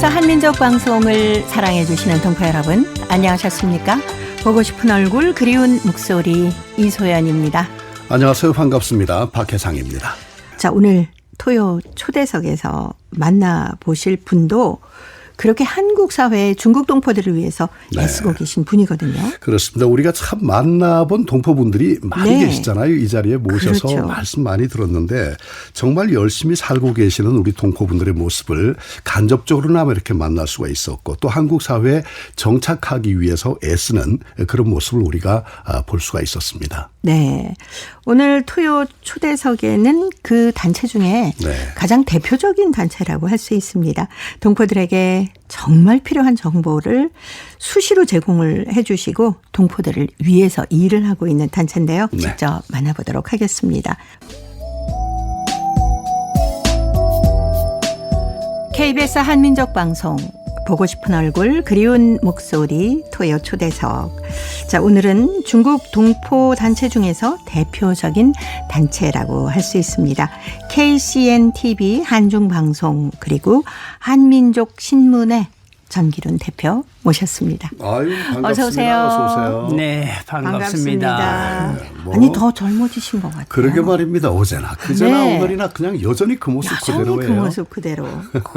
KBS 한민족 방송을 사랑해 주시는 동포 여러분, 안녕하셨습니까? 보고 싶은 얼굴, 그리운 목소리, 이소연입니다. 안녕하세요. 반갑습니다. 박혜상입니다. 자, 오늘 토요 초대석에서 만나보실 분도 그렇게 한국 사회의 중국 동포들을 위해서 애쓰고 계신 분이거든요. 그렇습니다. 우리가 참 만나본 동포분들이 많이 계시잖아요. 이 자리에 모셔서 그렇죠. 말씀 많이 들었는데 정말 열심히 살고 계시는 우리 동포분들의 모습을 간접적으로나마 이렇게 만날 수가 있었고 또 한국 사회에 정착하기 위해서 애쓰는 그런 모습을 우리가 볼 수가 있었습니다. 네. 오늘 토요 초대석에는 그 단체 중에 가장 대표적인 단체라고 할 수 있습니다. 동포들에게 정말 필요한 정보를 수시로 제공을 해 주시고 동포들을 위해서 일을 하고 있는 단체인데요. 직접 만나보도록 하겠습니다. KBS 한민족 방송 보고 싶은 얼굴, 그리운 목소리, 토요 초대석. 자, 오늘은 중국 동포 단체 중에서 대표적인 단체라고 할 수 있습니다. KCNTV 한중방송 그리고 한민족 신문의 전기룬 대표 모셨습니다. 아유, 반갑습니다. 어서 오세요. 어서 오세요. 네, 반갑습니다. 아니, 더 젊어지신 것 같아요. 그러게 말입니다. 어제나 그제나 오늘이나 그냥 여전히 그 모습 여전히 그대로예요. 그 모습 그대로.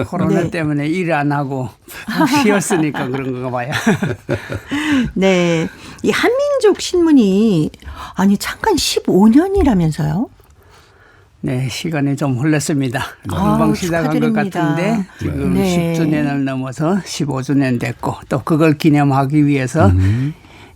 코로나 때문에 일 안 하고 쉬었으니까 그런 건가 봐요. 네. 이 한민족 신문이 아니 잠깐 15년이라면서요? 네, 시간이 좀 흘렀습니다. 금방 시작한 축하드립니다. 것 같은데 지금 네. 10주년을 넘어서 15주년 됐고 또 그걸 기념하기 위해서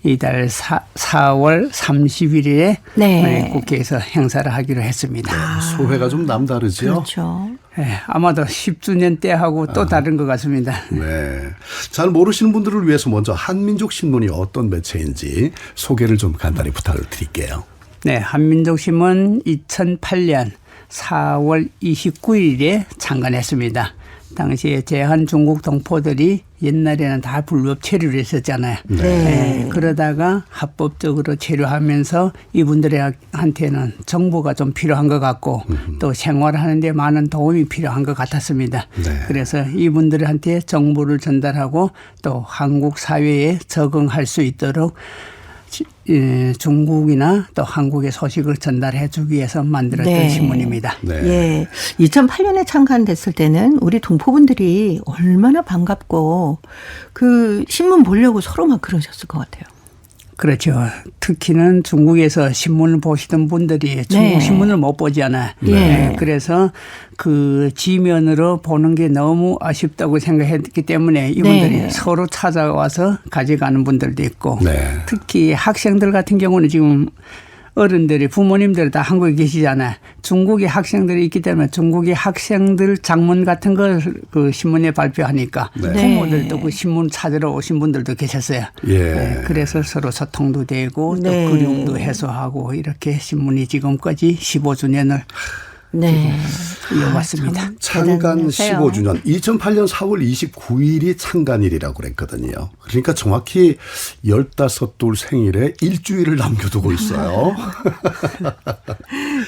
이달 4월 30일에 국회에서 행사를 하기로 했습니다. 소회가 좀 남다르죠? 그렇죠. 네, 아마도 10주년 때하고 또 다른 것 같습니다. 네. 잘 모르시는 분들을 위해서 먼저 한민족 신문이 어떤 매체인지 소개를 좀 간단히 부탁을 드릴게요. 네, 한민족신문 2008년 4월 29일에 창간했습니다. 당시에 제한 중국 동포들이 옛날에는 다 불법 체류를 했었잖아요. 네, 그러다가 합법적으로 체류하면서 이분들한테는 정보가 좀 필요한 것 같고 또 생활하는 데 많은 도움이 필요한 것 같았습니다. 그래서 이분들한테 정보를 전달하고 또 한국 사회에 적응할 수 있도록 중국이나 또 한국의 소식을 전달해 주기 위해서 만들었던 신문입니다. 예. 2008년에 창간됐을 때는 우리 동포분들이 얼마나 반갑고 그 신문 보려고 서로 막 그러셨을 것 같아요. 그렇죠. 특히는 중국에서 신문을 보시던 분들이 중국 신문을 못 보잖아요. 그래서 그 지면으로 보는 게 너무 아쉽다고 생각했기 때문에 이분들이 서로 찾아와서 가져가는 분들도 있고 특히 학생들 같은 경우는 지금 어른들이 부모님들 다 한국에 계시잖아요. 중국의 학생들이 있기 때문에 중국의 학생들 장문 같은 걸 그 신문에 발표하니까 부모들도 그 신문 찾으러 오신 분들도 계셨어요. 그래서 서로 소통도 되고 또 그림도 해소하고 이렇게 신문이 지금까지 15주년을 이어왔습니다. 창간 15주년 2008년 4월 29일이 창간일이라고 그랬거든요. 그러니까 정확히 15돌 생일에 일주일을 남겨두고 있어요.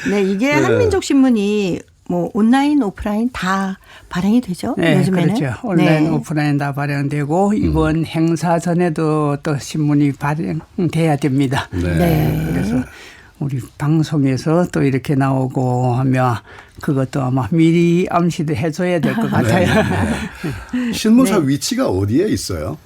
네, 이게 한민족 신문이 뭐 온라인, 오프라인 다 발행이 되죠? 네, 요즘에는. 그렇죠. 온라인, 오프라인 다 발행되고 이번 행사 전에도 또 신문이 발행돼야 됩니다. 그래서 우리 방송에서 또 이렇게 나오고 하면 그것도 아마 미리 암시도 해줘야 될 것 같아요. 신문사 위치가 어디에 있어요?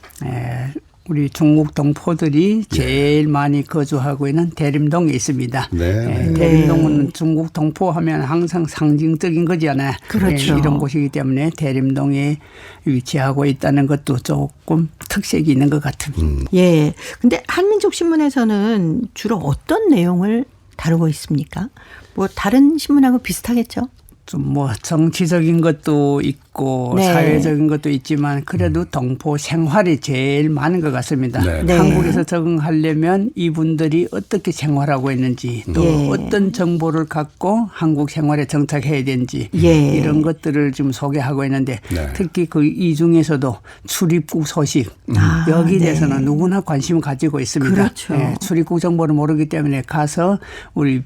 우리 중국 동포들이 제일 많이 거주하고 있는 대림동에 있습니다. 대림동은 중국 동포 하면 항상 상징적인 거잖아요. 그렇죠. 이런 곳이기 때문에 대림동에 위치하고 있다는 것도 조금 특색이 있는 것 같습니다. 예. 근데 한민족 신문에서는 주로 어떤 내용을 다루고 있습니까? 뭐 다른 신문하고 비슷하겠죠? 좀 뭐 정치적인 것도 있고 사회적인 것도 있지만 그래도 동포 생활이 제일 많은 것 같습니다. 한국에서 적응하려면 이분들이 어떻게 생활하고 있는지 또 어떤 정보를 갖고 한국 생활에 정착해야 되는지 이런 것들을 좀 소개하고 있는데 특히 그 이 중에서도 출입국 소식 여기에 대해서는 누구나 관심을 가지고 있습니다. 그렇죠. 출입국 정보를 모르기 때문에 가서 우리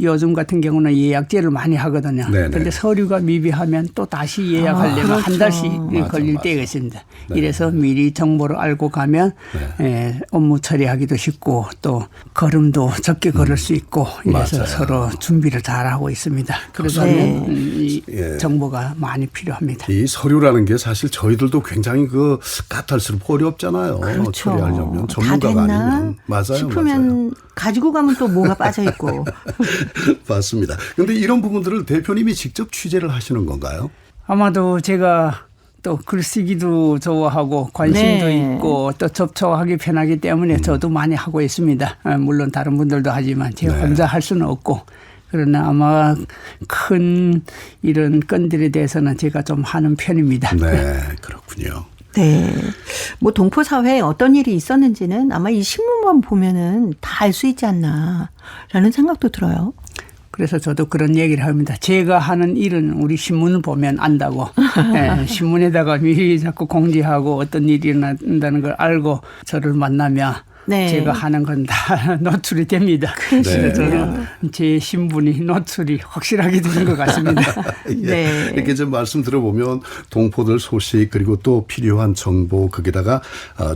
요즘 같은 경우는 예약제를 많이 하거든요. 그런데 서류가 미비하면 또 다시 예약 예약하려면 그렇죠. 한 달씩 맞아, 걸릴 맞아. 때가 있습니다. 네. 이래서 미리 정보를 알고 가면 업무 처리하기도 쉽고 또 걸음도 적게 걸을 수 있고 이래서 맞아요. 서로 준비를 잘 하고 있습니다. 그러다 네. 보면 이 예. 정보가 많이 필요합니다. 이 서류라는 게 사실 저희들도 굉장히 그 까탈스럽고 어렵잖아요. 그렇죠. 처리하려면 다 전문가가 됐나 아니면 맞아요. 싶으면 가지고 가면 또 뭐가 빠져 있고. 맞습니다. 그런데 이런 부분들을 대표님이 직접 취재를 하시는 건가요? 아마도 제가 또 글쓰기도 좋아하고 관심도 네. 있고 또 접촉하기 편하기 때문에 저도 많이 하고 있습니다. 물론 다른 분들도 하지만 제가 네. 혼자 할 수는 없고 그러나 아마 큰 이런 건들에 대해서는 제가 좀 하는 편입니다. 네, 그렇군요. 네. 뭐 동포 사회에 어떤 일이 있었는지는 아마 이 신문만 보면은 다 알 수 있지 않나라는 생각도 들어요. 그래서 저도 그런 얘기를 합니다. 제가 하는 일은 우리 신문을 보면 안다고. 예, 신문에다가 미리 자꾸 공지하고 어떤 일이 일어난다는 걸 알고 저를 만나면 네. 제가 하는 건 다 노출이 됩니다. 그래서 저는 제 신분이 노출이 확실하게 되는 것 같습니다. 예. 네. 이렇게 좀 말씀 들어보면 동포들 소식 그리고 또 필요한 정보 거기다가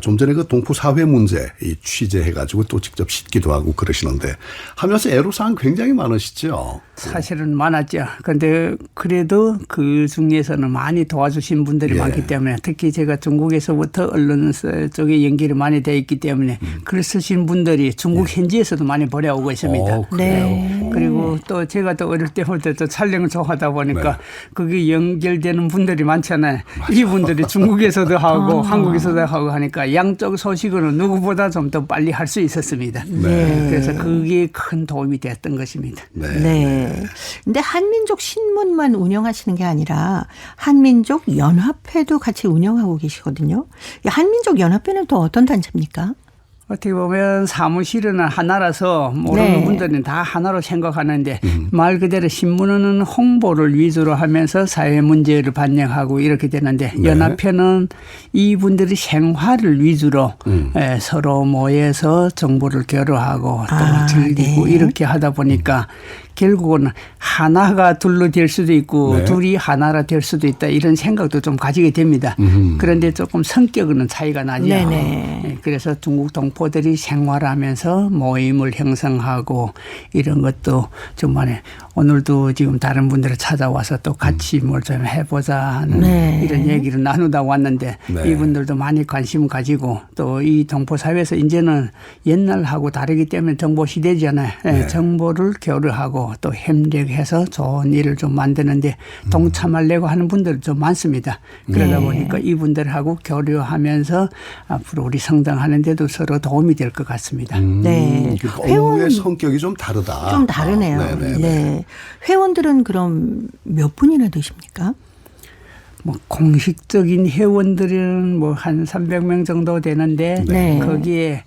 좀 전에 그 동포 사회 문제 이 취재해가지고 또 직접 싣기도 하고 그러시는데 하면서 애로사항 굉장히 많으시죠. 사실은 많았죠. 그런데 그래도 그 중에서는 많이 도와주신 분들이 예. 많기 때문에 특히 제가 중국에서부터 언론 쪽에 연결이 많이 돼 있기 때문에 글 쓰신 분들이 중국 현지에서도 많이 보내오고 있습니다. 그래요? 네. 그리고 또 제가 또 어릴 때부터 또 촬영을 좋아하다 보니까 그게 연결되는 분들이 많잖아요. 이분들이 중국에서도 하고 한국에서도 하고 하니까 양쪽 소식으로 누구보다 좀 더 빨리 할 수 있었습니다. 네. 그래서 그게 큰 도움이 됐던 것입니다. 네. 근데 한민족 신문만 운영하시는 게 아니라 한민족 연합회도 같이 운영하고 계시거든요. 이 한민족 연합회는 또 어떤 단체입니까? 어떻게 보면 사무실은 하나라서 모르는 네. 분들은 다 하나로 생각하는데 말 그대로 신문은 홍보를 위주로 하면서 사회 문제를 반영하고 이렇게 되는데 네. 연합회는 이분들의 생활을 위주로 서로 모여서 정보를 교류하고 또 즐기고 네. 이렇게 하다 보니까 결국은 하나가 둘로 될 수도 있고 네. 둘이 하나라 될 수도 있다 이런 생각도 좀 가지게 됩니다. 그런데 조금 성격은 차이가 나죠. 네네. 네, 그래서 중국 동포들이 생활하면서 모임을 형성하고 이런 것도 정말 오늘도 지금 다른 분들을 찾아와서 또 같이 뭘 좀 해보자 하는 네. 이런 얘기를 나누다 왔는데 네. 이분들도 많이 관심 가지고 또 이 동포 사회에서 이제는 옛날하고 다르기 때문에 정보 시대잖아요. 네. 정보를 교류하고 또 협력해서 좋은 일을 좀 만드는데 동참하려고 하는 분들이 좀 많습니다. 그러다 네. 보니까 이분들하고 교류하면서 앞으로 우리 성장하는 데도 서로 도움이 될 것 같습니다. 네. 업무의 성격이 좀 다르다. 좀 다르네요. 네네네. 네. 회원들은 그럼 몇 분이나 되십니까? 뭐 공식적인 회원들은 뭐 한 300명 정도 되는데 네. 거기에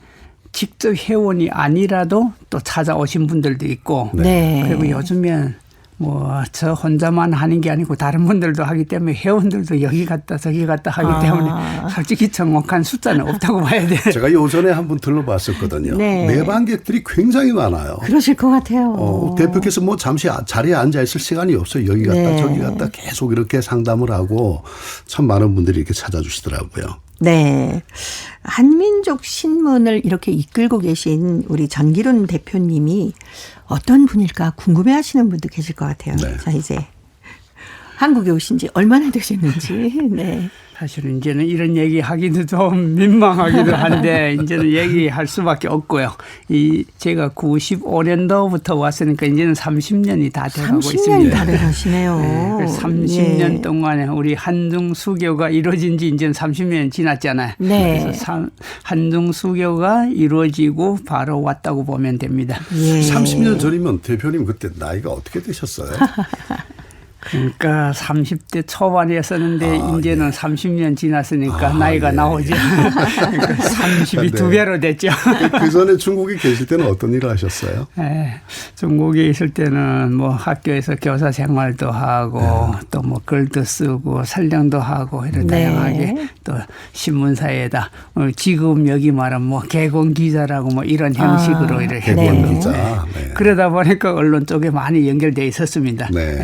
직접 회원이 아니라도 또 찾아오신 분들도 있고 네. 그리고 요즘엔 뭐 저 혼자만 하는 게 아니고 다른 분들도 하기 때문에 회원들도 여기 갔다 저기 갔다 하기 때문에 솔직히 정확한 숫자는 없다고 봐야 돼요. 제가 요전에 한번 들러봤었거든요. 네. 내방객들이 굉장히 많아요. 그러실 것 같아요. 대표께서 뭐 잠시 자리에 앉아 있을 시간이 없어요. 여기 갔다 네. 저기 갔다 계속 이렇게 상담을 하고 참 많은 분들이 이렇게 찾아주시더라고요. 네. 한민족 신문을 이렇게 이끌고 계신 우리 전기룬 대표님이 어떤 분일까 궁금해 하시는 분도 계실 것 같아요. 네. 자, 이제 한국에 오신 지 얼마나 되셨는지. 네. 사실은 이제는 이런 얘기 하기도 좀 민망하기도 한데 이제는 얘기할 수밖에 없고요. 제가 95년도부터 왔으니까 이제는 30년이 다 돼가고 30년이 있습니다. 다 되시네요. 30년 동안에 우리 한중 수교가 이루어진 지 이제는 30년이 지났잖아요. 네. 그래서 한중 수교가 이루어지고 바로 왔다고 보면 됩니다. 예. 30년 전이면 대표님 그때 나이가 어떻게 되셨어요? 그러니까 30대 초반이었었는데 이제는 30년 지났으니까 나이가 예. 나오죠. 그러니까 30이 두 배로 됐죠. 그 전에 중국에 계실 때는 어떤 일을 하셨어요? 네, 중국에 있을 때는 뭐 학교에서 교사 생활도 하고 또 뭐 글도 쓰고 설명도 하고 이런 네. 다양하게 또 신문사에다 지금 여기 말하면 뭐 개공 기자라고 뭐 이런 형식으로 이렇게 개공 네. 기자. 네. 그러다 보니까 언론 쪽에 많이 연결돼 있었습니다. 네.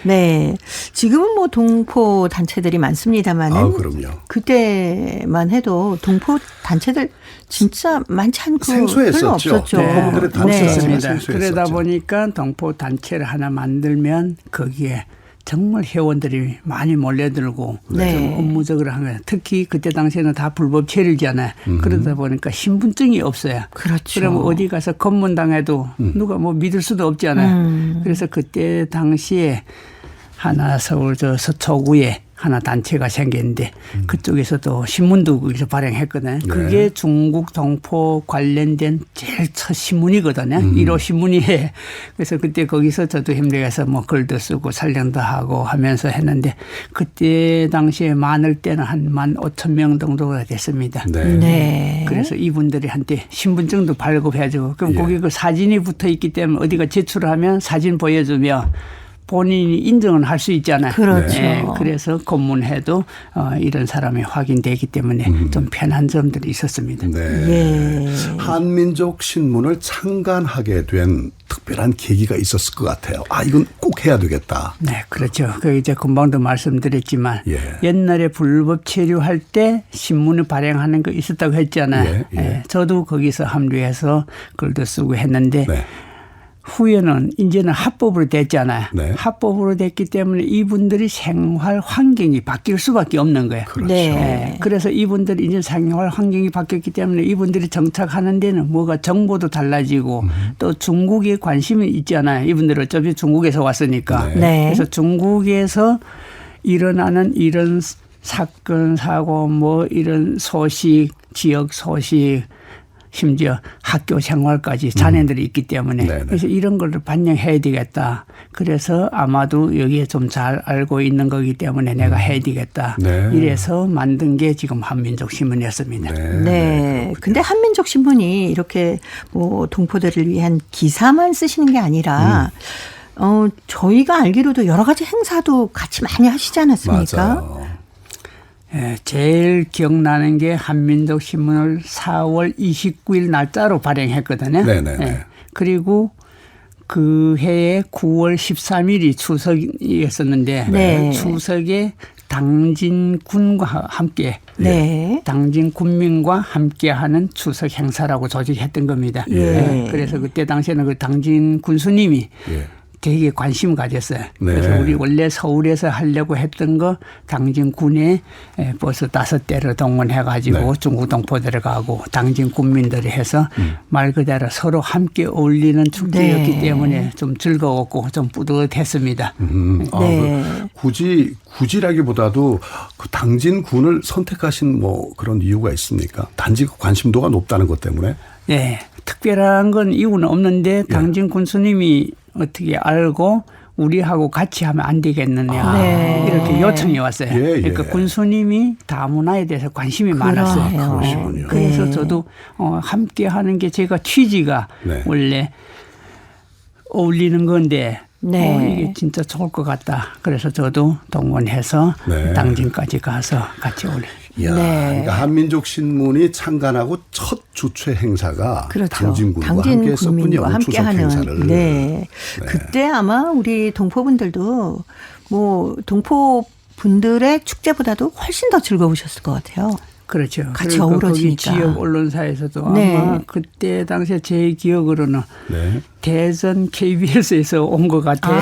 네. 네. 지금은 뭐 동포 단체들이 많습니다만은 그럼요. 그때만 해도 동포 단체들 진짜 많지 않고 생소했었죠. 별로 없었죠. 동포분들의 단체가 그렇습니다. 생소했었죠. 그러다 보니까 동포 단체를 하나 만들면 거기에 정말 회원들이 많이 몰려들고 네. 좀 업무적으로 한 거예요. 특히 그때 당시에는 다 불법 체류잖아요. 그러다 보니까 신분증이 없어요. 그렇죠. 그러면 어디 가서 검문당해도 누가 뭐 믿을 수도 없잖아요. 그래서 그때 당시에 하나 서울 저 서초구에 하나 단체가 생겼는데 그쪽에서도 신문도 거기서 발행했거든요. 그게 중국 동포 관련된 제일 첫 신문이거든요. 1호 신문이에요. 그래서 그때 거기서 저도 협력해서 뭐 글도 쓰고 살령도 하고 하면서 했는데 그때 당시에 많을 때는 한 15,000명 정도가 됐습니다. 네. 네. 그래서 이분들이 한테 신분증도 발급해주고 그럼 거기 그 사진이 붙어 있기 때문에 어디가 제출하면 사진 보여주면 본인이 인정은 할 수 있잖아요. 그렇죠. 네, 그래서 검문해도 이런 사람이 확인되기 때문에 좀 편한 점들이 있었습니다. 네. 예. 한민족 신문을 창간하게 된 특별한 계기가 있었을 것 같아요. 이건 꼭 해야 되겠다. 네, 그렇죠. 그 이제 금방도 말씀드렸지만 옛날에 불법 체류할 때 신문을 발행하는 거 있었다고 했잖아요. 저도 거기서 합류해서 글도 쓰고 했는데 후에는 이제는 합법으로 됐잖아요. 합법으로 됐기 때문에 이분들이 생활 환경이 바뀔 수밖에 없는 거예요. 그렇죠. 네. 그래서 이분들이 이제 생활 환경이 바뀌었기 때문에 이분들이 정착하는 데는 뭐가 정보도 달라지고 또 중국에 관심이 있잖아요. 이분들은 어차피 중국에서 왔으니까. 네. 그래서 중국에서 일어나는 이런 사건, 사고, 뭐 이런 소식, 지역 소식, 심지어 학교 생활까지 자녀들이 있기 때문에 그래서 이런 걸 반영해야 되겠다. 그래서 아마도 여기에 좀 잘 알고 있는 거기 때문에 내가 해야 되겠다. 이래서 만든 게 지금 한민족 신문이었습니다. 네. 근데 한민족 신문이 이렇게 뭐 동포들을 위한 기사만 쓰시는 게 아니라 저희가 알기로도 여러 가지 행사도 같이 많이 하시지 않았습니까? 맞아요. 제일 기억나는 게 한민족 신문을 4월 29일 날짜로 발행했거든요. 그리고 그 해에 9월 13일이 추석이었었는데 추석에 당진군과 함께 당진 군민과 함께하는 추석 행사라고 조직했던 겁니다. 그래서 그때 당시에는 그 당진 군수님이 되게 관심 가졌어요. 그래서 우리 원래 서울에서 하려고 했던 거 당진군에 버스 5대를 동원해가지고 중국 동포들을 가고 당진 군민들이 해서 말 그대로 서로 함께 어울리는 축제였기 때문에 좀 즐거웠고 좀 뿌듯했습니다. 굳이라기보다도 그 당진군을 선택하신 뭐 그런 이유가 있습니까? 단지 관심도가 높다는 것 때문에? 네. 특별한 건 이유는 없는데 당진 군수님이 어떻게 알고 우리하고 같이 하면 안 되겠느냐 이렇게 요청이 왔어요. 그러니까 군수님이 다문화에 대해서 관심이 많았어요. 그러시군요. 그래서 저도 함께 하는 게 제가 취지가 원래 어울리는 건데 이게 진짜 좋을 것 같다. 그래서 저도 동원해서 당진까지 가서 같이 올려요. 그러니까 한민족 신문이 창간하고 첫 주최 행사가 당진군과 함께 했었군요. 함께하는 행사를. 그때 아마 우리 동포분들도 뭐 동포분들의 축제보다도 훨씬 더 즐거우셨을 것 같아요. 그렇죠. 같이 그러니까 어우러지니까. 거기 지역 언론사에서도 아마 그때 당시에 제 기억으로는 대전 KBS에서 온 것 같아요.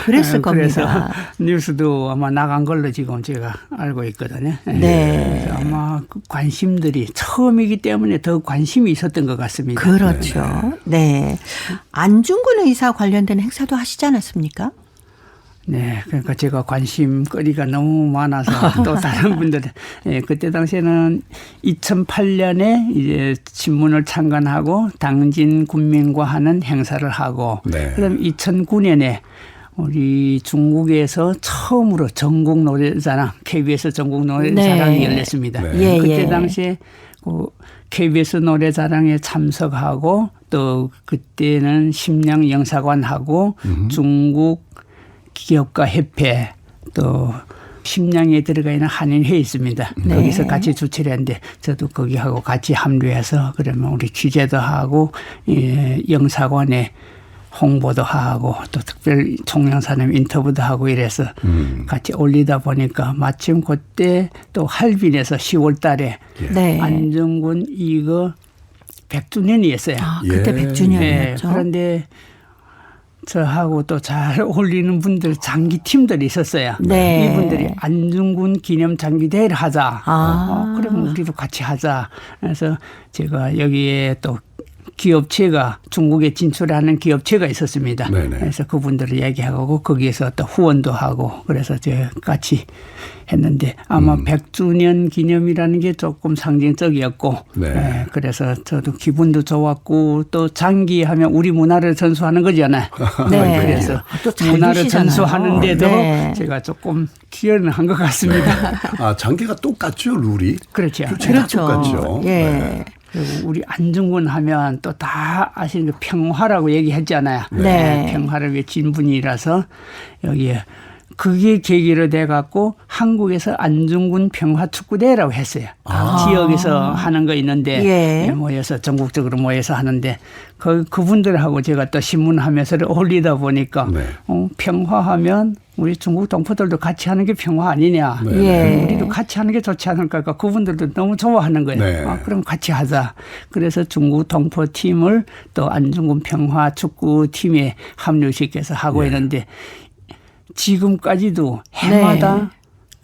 그랬을 그래서 겁니다. 뉴스도 아마 나간 걸로 지금 제가 알고 있거든요. 그래서 아마 그 관심들이 처음이기 때문에 더 관심이 있었던 것 같습니다. 그렇죠. 안중근 의사 관련된 행사도 하시지 않았습니까? 네, 그러니까 제가 관심거리가 너무 많아서 또 다른 분들, 그때 당시에는 2008년에 이제 신문을 창간하고 당진 군민과 하는 행사를 하고, 그다음 2009년에 우리 중국에서 처음으로 전국 노래자랑, KBS 전국 노래자랑이 열렸습니다. 그때 당시에 그 KBS 노래자랑에 참석하고 또 그때는 심양 영사관하고 중국 기업가 협회 또 심양에 들어가 있는 한인회에 있습니다. 거기서 같이 주최를 했는데 저도 거기하고 같이 합류해서 그러면 우리 취재도 하고 영사관에 홍보도 하고 또 특별 총영사님 인터뷰도 하고 이래서 같이 올리다 보니까 마침 그때 또 할빈에서 10월 달에 네. 안중근 이거 100주년이었어요. 아, 그때 예. 100주년이었죠. 네, 그런데 저하고 또 잘 어울리는 분들 장기 팀들이 있었어요. 네. 이분들이 안중근 기념 장기 대회를 하자. 그러면 우리도 같이 하자. 그래서 제가 여기에 또 기업체가 중국에 진출하는 기업체가 있었습니다. 네네. 그래서 그분들을 얘기하고 거기에서 또 후원도 하고 그래서 제가 같이 했는데 아마 100주년 기념이라는 게 조금 상징적이었고 네. 네, 그래서 저도 기분도 좋았고 또 장기하면 우리 문화를 전수하는 거잖아요. 네. 그래서 또 잘 문화를 되시잖아요. 전수하는데도 네. 제가 조금 기여한 것 같습니다. 아, 장기가 똑같죠, 룰이? 그렇죠. 교체가 똑같죠. 예. 네. 그리고 우리 안중근 하면 또 다 아시는 그 평화라고 얘기했잖아요. 네. 평화를 외친 분이라서 여기에 그게 계기로 돼 갖고 한국에서 안중근 평화축구대회라고 했어요. 지역에서 하는 거 있는데 예. 모여서 전국적으로 모여서 하는데 그분들하고 제가 또 신문하면서 올리다 보니까 네. 평화하면 우리 중국 동포들도 같이 하는 게 평화 아니냐. 네. 예. 우리도 같이 하는 게 좋지 않을까. 그분들도 너무 좋아하는 거예요. 네. 그럼 같이 하자. 그래서 중국 동포 팀을 또 안중근 평화 축구 팀에 합류시켜서 하고 있는데 지금까지도 해마다 네.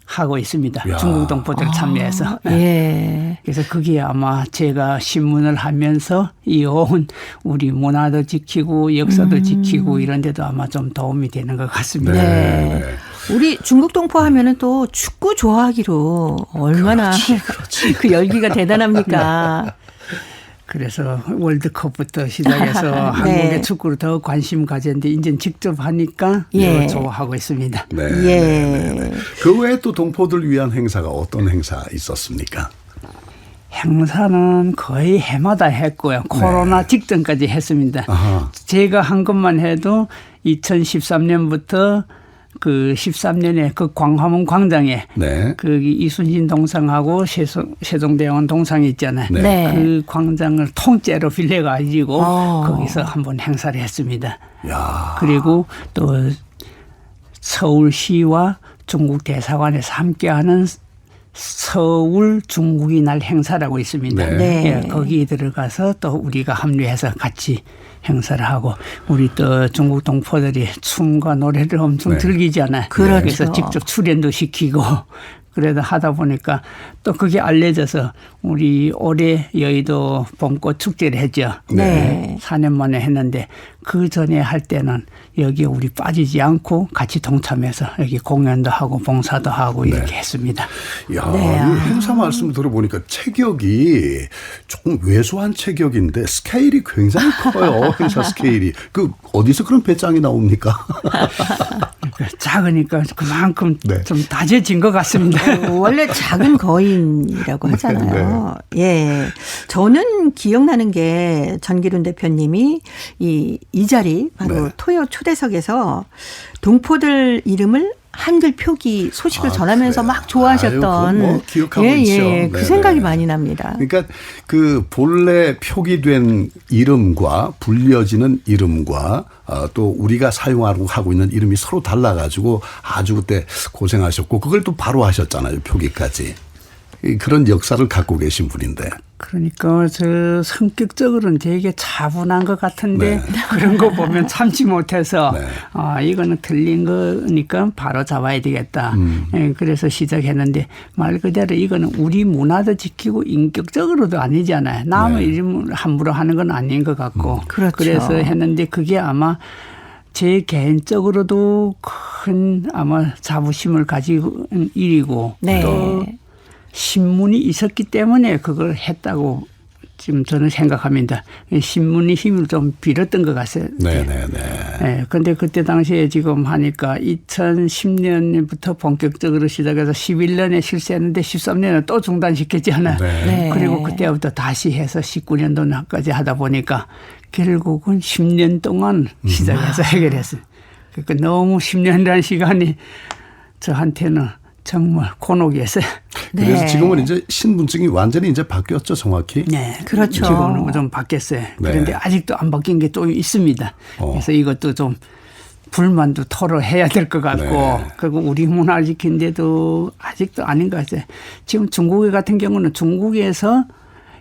하고 있습니다. 야. 중국 동포들 참여해서. 예. 그래서 그게 아마 제가 신문을 하면서 이어온 우리 문화도 지키고 역사도 지키고 이런 데도 아마 좀 도움이 되는 것 같습니다. 네. 우리 중국 동포 하면은 또 축구 좋아하기로 얼마나 그 열기가 대단합니까? 그래서 월드컵부터 시작해서 한국의 축구를 더 관심 가졌는데 이제 직접 하니까 예. 좋아하고 있습니다. 네. 예. 네. 그 외에 또 동포들 위한 행사가 어떤 행사 있었습니까? 행사는 거의 해마다 했고요. 코로나 직전까지 했습니다. 아하. 제가 한 것만 해도 2013년부터 그 13년에 그 광화문 광장에 네. 그 이순신 동상하고 세종대왕 동상이 있잖아요. 네. 네. 그 광장을 통째로 빌려가지고 어. 거기서 한번 행사를 했습니다. 야. 그리고 또 서울시와 중국 대사관에서 함께하는 서울 중국이 날 행사라고 있습니다. 네. 네. 예, 거기에 들어가서 또 우리가 합류해서 같이 행사를 하고 우리 또 중국 동포들이 춤과 노래를 엄청 네. 즐기잖아요. 그렇죠. 그래서 직접 출연도 시키고 그러다 하다 보니까 또 그게 알려져서 우리 올해 여의도 봄꽃 축제를 했죠. 네. 4년 만에 했는데 그 전에 할 때는 여기에 우리 빠지지 않고 같이 동참해서 여기 공연도 하고 봉사도 하고 이렇게 했습니다. 야, 네. 이 행사 말씀 들어보니까 체격이 조금 왜소한 체격인데 스케일이 굉장히 커요. 행사 스케일이. 그 어디서 그런 배짱이 나옵니까? 그러니까 작으니까 그만큼 네. 좀 다져진 것 같습니다. 원래 작은 거인이라고 하잖아요. 예. 저는 기억나는 게 전기룬 대표님이 이 자리 바로 네. 토요 초대석에서 동포들 이름을 한글 표기 소식을 아, 전하면서 그래요? 막 좋아하셨던 아유, 그거 뭐 기억하고 예, 있죠. 예. 그 네네. 생각이 많이 납니다. 그러니까 그 본래 표기된 이름과 불려지는 이름과 또 우리가 사용하고 하고 있는 이름이 서로 달라가지고 아주 그때 고생하셨고 그걸 또 바로 하셨잖아요. 표기까지. 그런 역사를 갖고 계신 분인데. 그러니까 저 성격적으로는 되게 차분한 것 같은데 네. 그런 거 보면 참지 못해서 네. 이거는 틀린 거니까 바로 잡아야 되겠다. 예, 그래서 시작했는데 말 그대로 이거는 우리 문화도 지키고 인격적으로도 아니잖아요. 남의 네. 이름을 함부로 하는 건 아닌 것 같고 그렇죠. 그래서 했는데 그게 아마 제 개인적으로도 큰 아마 자부심을 가지고 일이고 네. 또 신문이 있었기 때문에 그걸 했다고 지금 저는 생각합니다. 신문이 힘을 좀 빌었던 것 같아요. 네네네. 네, 근데 그때 당시에 지금 하니까 2010년부터 본격적으로 시작해서 11년에 실시했는데 13년에 또 중단시켰잖아요. 네. 네. 그리고 그때부터 다시 해서 19년도까지 하다 보니까 결국은 10년 동안 시작해서 해결했어요. 그러니까 너무 10년이라는 시간이 저한테는 정말 곤혹이었어요. 그래서 지금은 이제 신분증이 완전히 이제 바뀌었죠, 정확히. 네, 그렇죠. 지금은 좀 바뀌었어요. 그런데 아직도 안 바뀐 게 또 있습니다. 그래서 이것도 좀 불만도 토로해야 될 것 같고 그리고 우리 문화를 지킨데도 아직도 아닌 것 같아요. 지금 중국 같은 경우는 중국에서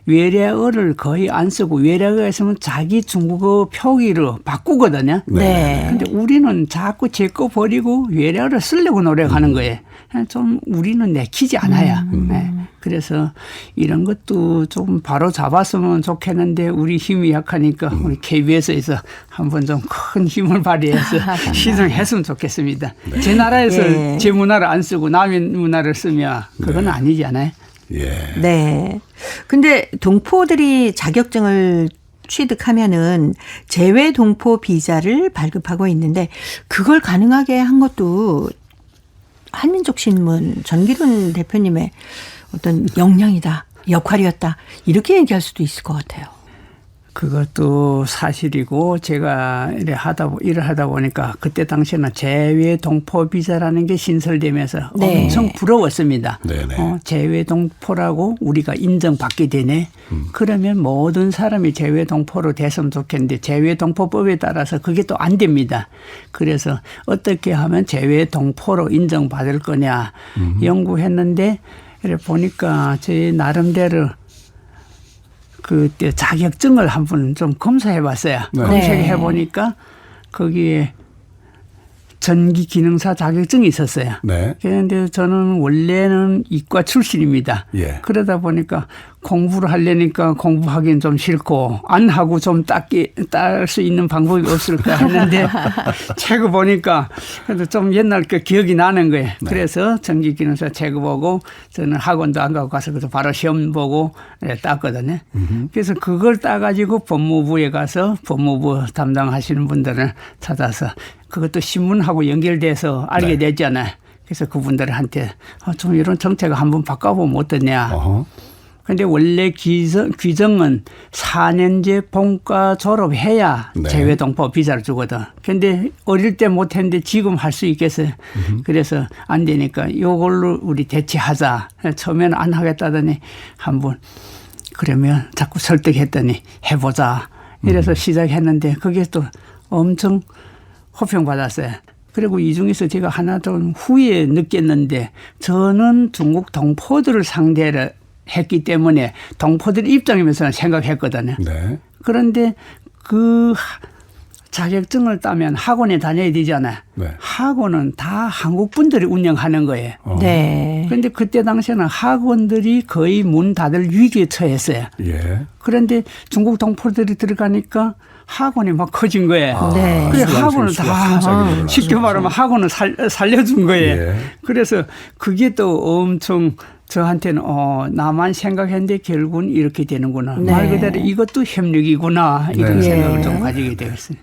외래어를 거의 안 쓰고 외래어가 있으면 자기 중국어 표기로 바꾸거든요. 그런데 우리는 자꾸 제 거 버리고 외래어를 쓰려고 노력하는 거예요. 좀 우리는 내키지 않아요. 그래서 이런 것도 좀 바로 잡았으면 좋겠는데 우리 힘이 약하니까 우리 KBS에서 한번 좀 큰 힘을 발휘해서 시정했으면 좋겠습니다. 제 나라에서 제 문화를 안 쓰고 남의 문화를 쓰면 그건 아니잖아요. 네. 근데 동포들이 자격증을 취득하면은 재외 동포 비자를 발급하고 있는데 그걸 가능하게 한 것도 한민족 신문 전기룬 대표님의 어떤 역량이다, 역할이었다 이렇게 얘기할 수도 있을 것 같아요. 그것도 사실이고 제가 일을 하다 보니까 그때 당시에는 재외 동포 비자라는 게 신설되면서 엄청 부러웠습니다. 재외 동포라고 우리가 인정받게 되네. 그러면 모든 사람이 재외 동포로 됐으면 좋겠는데 재외 동포법에 따라서 그게 또 안 됩니다. 그래서 어떻게 하면 재외 동포로 인정받을 거냐 연구했는데 보니까 제 나름대로 그때 자격증을 한번 좀 검사해 봤어요. 검색해 보니까 거기에 전기 기능사 자격증이 있었어요. 그런데 저는 원래는 이과 출신입니다. 그러다 보니까 공부를 하려니까 공부하기는 좀 싫고 안 하고 좀 딸 수 있는 방법이 없을까 했는데 책을 보니까 그래도 좀 옛날 그 기억이 나는 거예요. 그래서 전기 기능사 책을 보고 저는 학원도 안 가고 가서 바로 시험 보고 땄거든요. 그래서 그걸 따가지고 법무부에 가서 법무부 담당하시는 분들을 찾아서 그것도 신문하고 연결돼서 알게 됐잖아요. 그래서 그분들한테 좀 이런 정책을 한번 바꿔보면 어떠냐. 그런데 원래 규정은 4년제 본과 졸업해야 재외동포 비자를 주거든. 그런데 어릴 때 못했는데 지금 할 수 있겠어요. 그래서 안 되니까 이걸로 우리 대체하자. 처음에는 안 하겠다더니 한번 그러면 자꾸 설득했더니 해보자. 이래서 시작했는데 그게 또 엄청 호평받았어요. 그리고 이 중에서 제가 하나 좀 후에 느꼈는데 저는 중국 동포들을 상대로 했기 때문에 동포들 입장이면서 생각했거든요. 그런데 그 자격증을 따면 학원에 다녀야 되잖아요. 학원은 다 한국 분들이 운영하는 거예요. 그런데 그때 당시에는 학원들이 거의 문 닫을 위기에 처했어요. 그런데 중국 동포들이 들어가니까 학원이 막 커진 거예요. 그래서 학원을 다 쉽게 말하면 학원을 살려준 거예요. 그래서 그게 또 엄청 저한테는 나만 생각했는데 결국은 이렇게 되는구나. 말 그대로 이것도 협력이구나. 이런 생각을 좀 가지게 되었어요.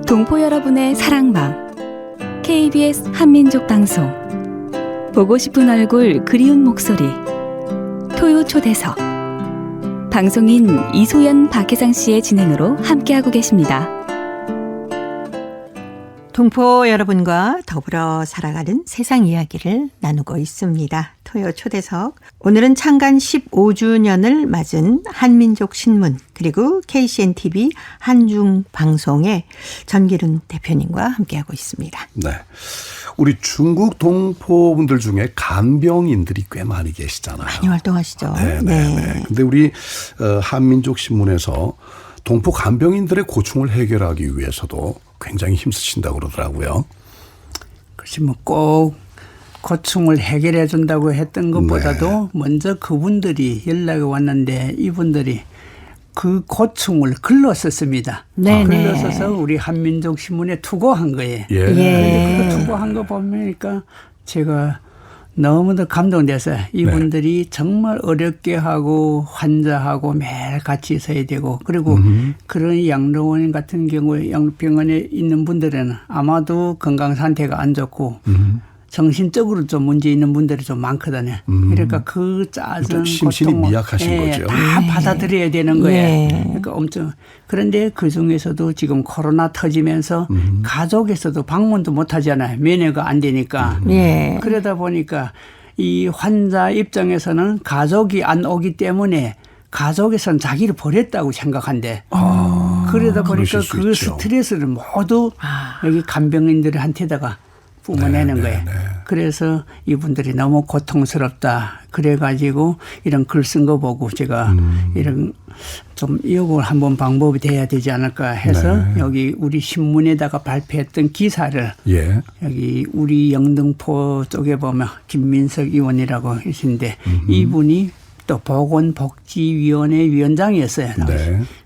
동포 여러분의 사랑방 KBS 한민족 방송 보고 싶은 얼굴 그리운 목소리 토요 초대석 방송인 이소연 박혜상 씨의 진행으로 함께하고 계십니다. 동포 여러분과 더불어 살아가는 세상 이야기를 나누고 있습니다. 토요 초대석. 오늘은 창간 15주년을 맞은 한민족 신문 그리고 KCNTV 한중방송의 전기룬 대표님과 함께하고 있습니다. 우리 중국 동포분들 중에 간병인들이 꽤 많이 계시잖아요. 많이 활동하시죠. 근데 우리 한민족 신문에서 동포 간병인들의 고충을 해결하기 위해서도 굉장히 힘쓰신다고 그러더라고요. 그렇지 꼭 고충을 해결해 준다고 했던 것보다도 먼저 그분들이 연락이 왔는데 이분들이 그 고충을 글로 썼습니다. 글로 써서 우리 한민족 신문에 투고한 거예요. 그런데 그 투고한 거 보니까 제가 너무도 감동돼서 이분들이 정말 어렵게 하고 환자하고 매일 같이 서야 되고 그리고 그런 양로원 같은 경우에 양로병원에 있는 분들은 아마도 건강 상태가 안 좋고 정신적으로 좀 문제 있는 분들이 좀 많거든요. 그러니까 그 짜증, 심신이 고통을 미약하신 거죠. 다 받아들여야 되는 거예요. 예. 그러니까 엄청 그런데 그 중에서도 지금 코로나 터지면서 가족에서도 방문도 못 하잖아요. 면회가 안 되니까. 예. 그러다 보니까 이 환자 입장에서는 가족이 안 오기 때문에 가족에서는 자기를 버렸다고 생각한대. 그러다 보니까 그 스트레스를 모두 여기 간병인들한테다가 뿜어내는 거예요. 그래서 이분들이 너무 고통스럽다. 그래가지고 이런 글 쓴 거 보고 제가 이런 좀 이걸 한번 방법이 돼야 되지 않을까 해서 여기 우리 신문에다가 발표했던 기사를 여기 우리 영등포 쪽에 보면 김민석 의원이라고 계신데 이분이 또 보건복지위원회 위원장이었어요.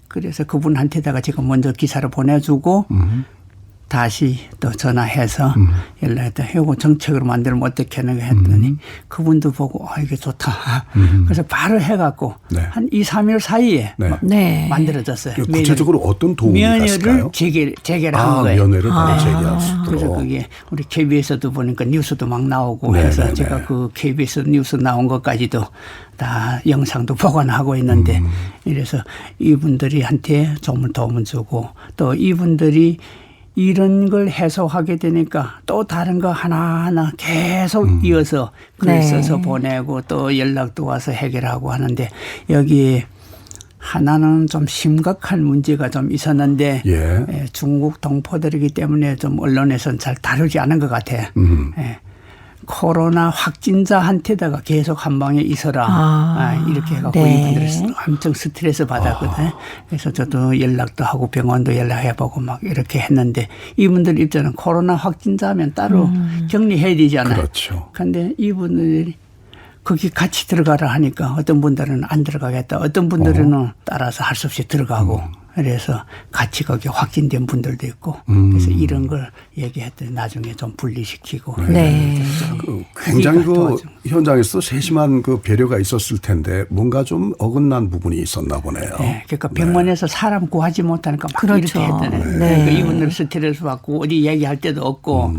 그래서 그분한테다가 제가 먼저 기사를 보내주고 다시 또 전화해서 연락했다. 이거 정책으로 만들면 어떻게 하는가 했더니 그분도 보고 이게 좋다. 그래서 바로 해갖고 한 2, 3일 사이에 만들어졌어요. 구체적으로 어떤 도움이 갔을까요? 면회를 재개를 한 거예요. 면회를 바로 재개할 수 있도록. 그래서 그게 우리 KBS도 보니까 뉴스도 막 나오고 해서 제가 그 KBS 뉴스 나온 것까지도 다 영상도 보관하고 있는데 이래서 이분들이한테 정말 도움을 주고 또 이분들이 이런 걸 해소하게 되니까 또 다른 거 하나하나 계속 이어서 글 써서 보내고 또 연락도 와서 해결하고 하는데 여기에 하나는 좀 심각한 문제가 좀 있었는데 중국 동포들이기 때문에 좀 언론에서는 잘 다루지 않은 것 같아요. 코로나 확진자한테다가 계속 한 방에 있어라. 이렇게 해갖고 이분들이 엄청 스트레스 받았거든요. 그래서 저도 연락도 하고 병원도 연락해보고 막 이렇게 했는데 이분들 입장은 코로나 확진자면 따로 격리해야 되잖아요. 그렇죠. 그런데 이분들이 거기 같이 들어가라 하니까 어떤 분들은 안 들어가겠다. 어떤 분들은 따라서 할 수 없이 들어가고. 그래서 같이 거기 확진된 분들도 있고 그래서 이런 걸 얘기했더니 나중에 좀 분리시키고 굉장히 그 현장에서 세심한 그 배려가 있었을 텐데 뭔가 좀 어긋난 부분이 있었나 보네요. 그러니까 병원에서 사람 구하지 못하니까 막 그렇죠. 이렇게 했더니 그러니까 이분들 스트레스 받고 어디 얘기할 데도 없고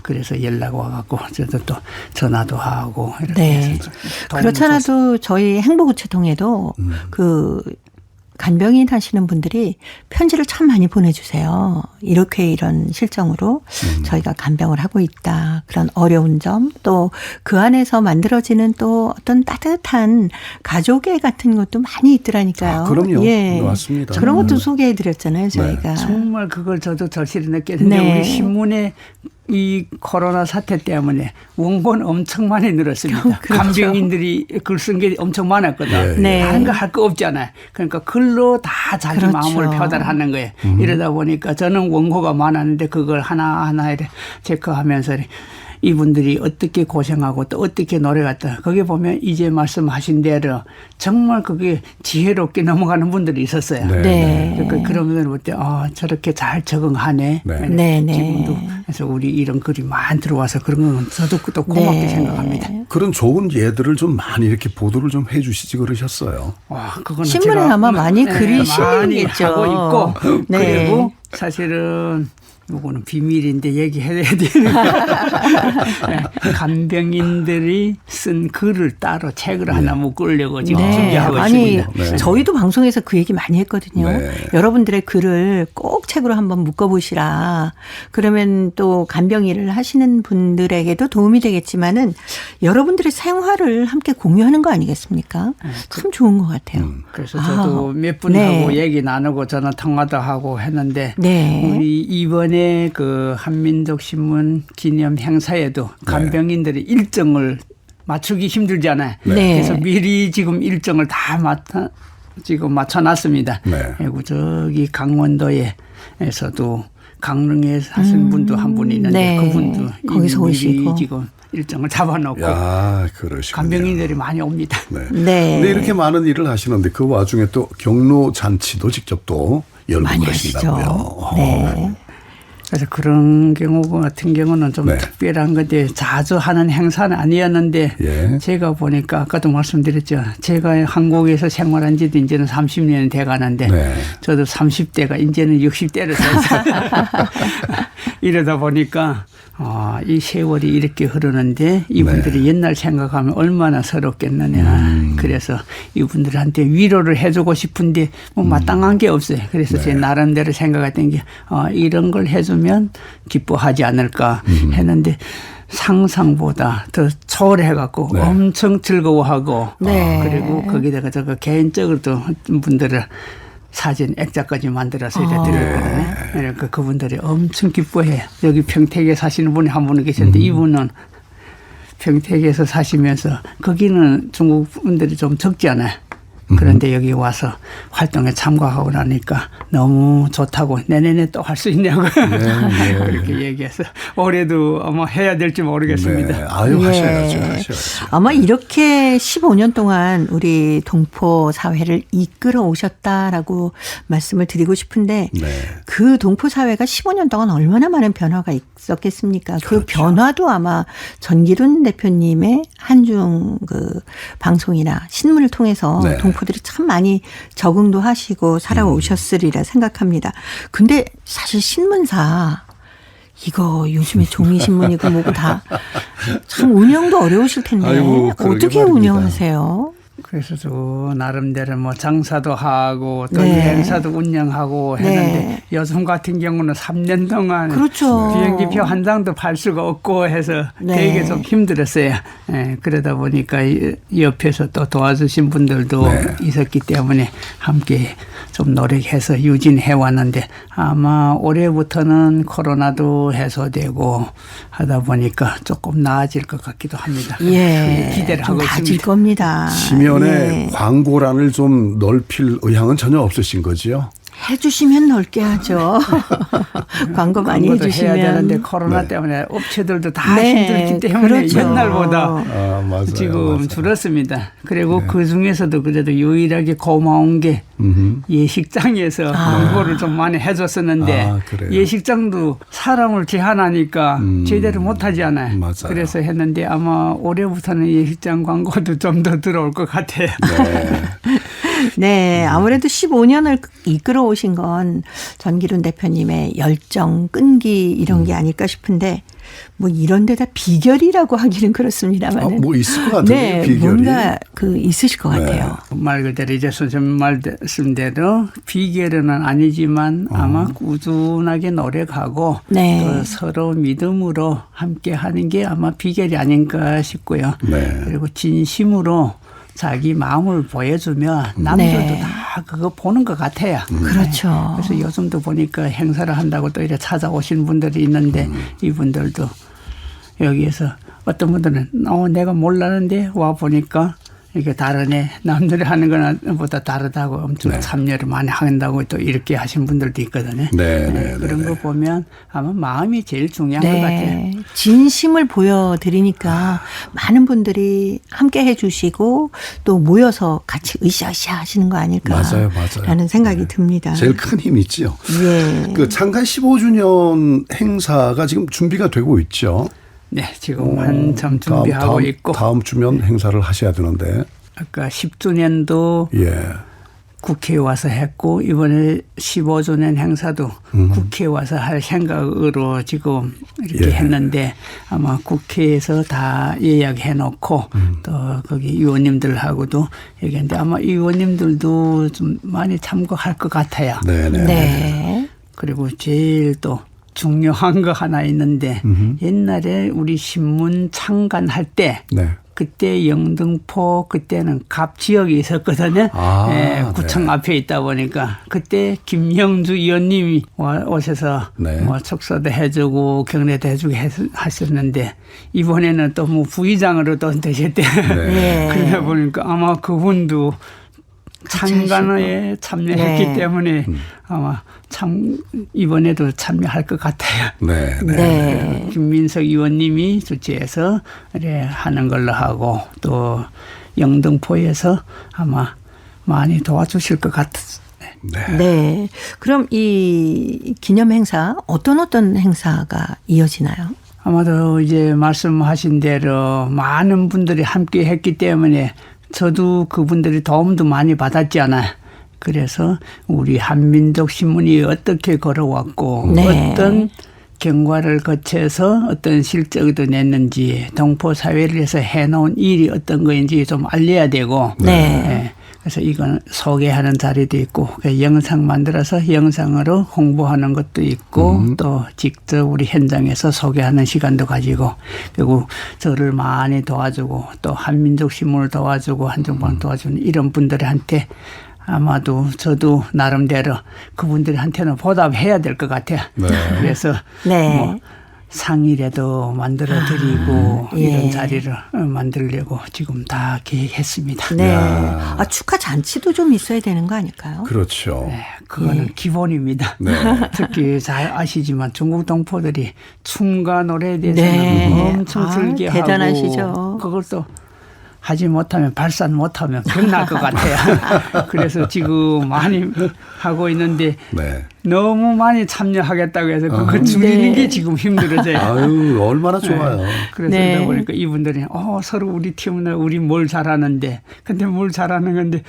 그래서 연락 와갖고 저도 또 전화도 하고 이렇게 해서 그렇잖아도 저희 행복우체통에도 그 간병인 하시는 분들이 편지를 참 많이 보내주세요. 이렇게 이런 실정으로 저희가 간병을 하고 있다. 그런 어려운 점 또 그 안에서 만들어지는 또 어떤 따뜻한 가족애 같은 것도 많이 있더라니까요. 그럼요. 맞습니다. 그런 것도 소개해드렸잖아요. 저희가. 정말 그걸 저도 절실히 느꼈는데 우리 신문에 이 코로나 사태 때문에 원고는 엄청 많이 늘었습니다. 간병인들이 글 쓴 게 엄청 많았거든요. 다른 거 할 거 없잖아요. 그러니까 글로 다 자기 마음을 표달하는 거예요. 이러다 보니까 저는 원고가 많았는데 그걸 하나하나 체크하면서 이분들이 어떻게 고생하고 또 어떻게 노력했다. 거기 보면 이제 말씀하신 대로 정말 그게 지혜롭게 넘어가는 분들이 있었어요. 그러니까 그러면 볼 때 저렇게 잘 적응하네. 지금도 그래서 우리 이런 글이 많이 들어와서 그런 건 저도 또 고맙게 생각합니다. 그런 좋은 예들을 좀 많이 이렇게 보도를 좀 해 주시지 그러셨어요. 그거는 신문에 제가 아마 많이 글이 많이 실리겠죠. 하고 있고 그리고 사실은 이거는 비밀인데 얘기해야 되니까 간병인들이 쓴 글을 따로 책을 하나 묶으려고 지금 준비하고 있습니다. 저희도 방송에서 그 얘기 많이 했거든요. 여러분들의 글을 꼭 책으로 한번 묶어보시라. 그러면 또 간병일을 하시는 분들에게도 도움이 되겠지만은 여러분들의 생활을 함께 공유하는 거 아니겠습니까? 참 좋은 것 같아요. 그래서 저도 몇 분하고 얘기 나누고 전화 통화도 하고 했는데 우리 이번에 그 한민족 신문 기념 행사에도 간병인들이 일정을 맞추기 힘들잖아요. 그래서 미리 지금 일정을 다 지금 맞춰놨습니다. 그리고 저기 강원도에서도 강릉에 사시는 분도 한 분 있는데 그분도 거기서 오시고 지금 일정을 잡아놓고 간병인들이 많이 옵니다. 근데 이렇게 많은 일을 하시는데 그 와중에 또 경로 잔치도 직접 또 열고 그러신다고요. 그래서 그런 경우 같은 경우는 좀 특별한 건데 자주 하는 행사는 아니었는데 제가 보니까 아까도 말씀드렸죠. 제가 한국에서 생활한 지도 이제는 30년이 돼 가는데 저도 30대가 이제는 60대로 돼서 이러다 보니까 이 세월이 이렇게 흐르는데 이분들이 옛날 생각하면 얼마나 서럽겠느냐. 그래서 이분들한테 위로를 해주고 싶은데 뭐 마땅한 게 없어요. 그래서 제 나름대로 생각했던 게 이런 걸 해주면 기뻐하지 않을까 했는데 상상보다 더 초월해갖고 엄청 즐거워하고 그리고 거기다가 제가 개인적으로 또 분들을 사진 액자까지 만들어서 이렇게 드렸거든요. 그러니까 그분들이 엄청 기뻐해요. 여기 평택에 사시는 분이 한 분 계셨는데 이분은 평택에서 사시면서 거기는 중국 분들이 좀 적지 않아요. 그런데 여기 와서 활동에 참가하고 나니까 너무 좋다고 내년에 또 할 수 있냐고 그렇게 얘기해서 올해도 아마 해야 될지 모르겠습니다. 네. 아유, 하셔야죠. 아마 이렇게 15년 동안 우리 동포 사회를 이끌어 오셨다라고 말씀을 드리고 싶은데 그 동포 사회가 15년 동안 얼마나 많은 변화가 있었겠습니까? 그렇죠. 그 변화도 아마 전기룬 대표님의 한중 그 방송이나 신문을 통해서 동포들이 참 많이 적응도 하시고 살아오셨으리라 생각합니다. 근데 사실 신문사 이거 요즘에 종이신문이고 뭐고 다 참 운영도 어려우실 텐데 아이고, 어떻게 운영하세요? 그래서 저 나름대로 뭐 장사도 하고 또 여행사도 운영하고 했는데 요즘 같은 경우는 3년 동안 그렇죠. 비행기표 한 장도 팔 수가 없고 해서 되게 좀 힘들었어요. 그러다 보니까 옆에서 또 도와주신 분들도 있었기 때문에 함께 좀 노력해서 유진해 왔는데 아마 올해부터는 코로나도 해소되고 하다 보니까 조금 나아질 것 같기도 합니다. 기대를 하고 나아질 있습니다. 겁니다. 지면에 광고란을 좀 넓힐 의향은 전혀 없으신 거지요? 해주시면 넓게 하죠. 광고 많이 해주시면. 해야 되는데 코로나 때문에 업체들도 다 힘들기 때문에 그렇죠. 옛날보다 맞아요, 지금 줄었습니다. 그리고 그 중에서도 그래도 유일하게 고마운 게 예식장에서 광고를 좀 많이 해줬었는데 예식장도 사람을 제한하니까 제대로 못하지 않아요. 맞아요. 그래서 했는데 아마 올해부터는 예식장 광고도 좀 더 들어올 것 같아요. 네, 아무래도 15년을 이끌어 오신 건 전기룬 대표님의 열정, 끈기 이런 게 아닐까 싶은데 뭐 이런 데다 비결이라고 하기는 그렇습니다만. 뭐 있을 것 같은데요, 비결이. 뭔가 그 있으실 것 같아요. 말 그대로 이제 선생님 말씀대로 비결은 아니지만 아마 꾸준하게 노력하고 또 서로 믿음으로 함께 하는 게 아마 비결이 아닌가 싶고요. 그리고 진심으로 자기 마음을 보여주면 남들도 다 그거 보는 것 같아요. 그렇죠. 그래서 요즘도 보니까 행사를 한다고 또 이렇게 찾아오신 분들이 있는데 이분들도 여기에서 어떤 분들은 내가 몰랐는데 와 보니까 이게 다르네. 남들이 하는 것보다 다르다고 엄청 참여를 많이 한다고 또 이렇게 하신 분들도 있거든요. 그런 거 보면 아마 마음이 제일 중요한 것 같아요. 진심을 보여드리니까 많은 분들이 함께 해주시고 또 모여서 같이 으쌰으쌰 하시는 거 아닐까. 맞아요. 라는 생각이 듭니다. 제일 큰 힘이 있죠. 그 창간 15주년 행사가 지금 준비가 되고 있죠. 네, 지금 한참 준비하고 있고. 다음 주면 행사를 하셔야 되는데. 아까 10주년도 국회에 와서 했고 이번에 15주년 행사도 국회에 와서 할 생각으로 지금 이렇게 했는데 아마 국회에서 다 예약해 놓고 또 거기 의원님들하고도 얘기했는데 아마 의원님들도 좀 많이 참고할 것 같아요. 그리고 제일 또 중요한 거 하나 있는데 옛날에 우리 신문 창간할 때 그때 영등포 그때는 갑 지역이 있었거든요. 구청 앞에 있다 보니까 그때 김영주 의원님이 오셔서 뭐 축소도 해주고 경례도 해주고 하셨는데 이번에는 또 뭐 부의장으로 또 되셨대. 그러다 보니까 아마 그분도 창간에 참여했기 때문에 아마 참 이번에도 참여할 것 같아요. 김민석 의원님이 주최해서 하는 걸로 하고 또 영등포에서 아마 많이 도와주실 것 같아요. 그럼 이 기념 행사 어떤 행사가 이어지나요? 아마도 이제 말씀하신 대로 많은 분들이 함께 했기 때문에 저도 그분들이 도움도 많이 받았잖아요. 그래서 우리 한민족 신문이 어떻게 걸어왔고 어떤 경과를 거쳐서 어떤 실적도 냈는지 동포 사회를 위해서 해놓은 일이 어떤 거인지 좀 알려야 되고 네. 그래서 이건 소개하는 자리도 있고 영상 만들어서 영상으로 홍보하는 것도 있고 또 직접 우리 현장에서 소개하는 시간도 가지고 그리고 저를 많이 도와주고 또 한민족 신문을 도와주고 한정방 도와주는 이런 분들한테 아마도 저도 나름대로 그분들한테는 보답해야 될 것 같아요. 네. 그래서 뭐 상이라도 만들어드리고 이런 자리를 만들려고 지금 다 계획했습니다. 네. 아, 축하 잔치도 좀 있어야 되는 거 아닐까요? 그렇죠. 네, 그거는 기본입니다. 네. 특히 잘 아시지만 중국 동포들이 춤과 노래에 대해서는 엄청 즐겨하고 대단하시죠. 그것도 하지 못하면 발산 못하면 병날 것 같아요. 그래서 지금 많이 하고 있는데 너무 많이 참여하겠다고 해서 그거 줄이는 게 지금 힘들어져요. 아유, 얼마나 좋아요. 그래서 그러다 보니까 이분들이 서로 우리 팀은 우리 뭘 잘하는데 근데 뭘 잘하는 건데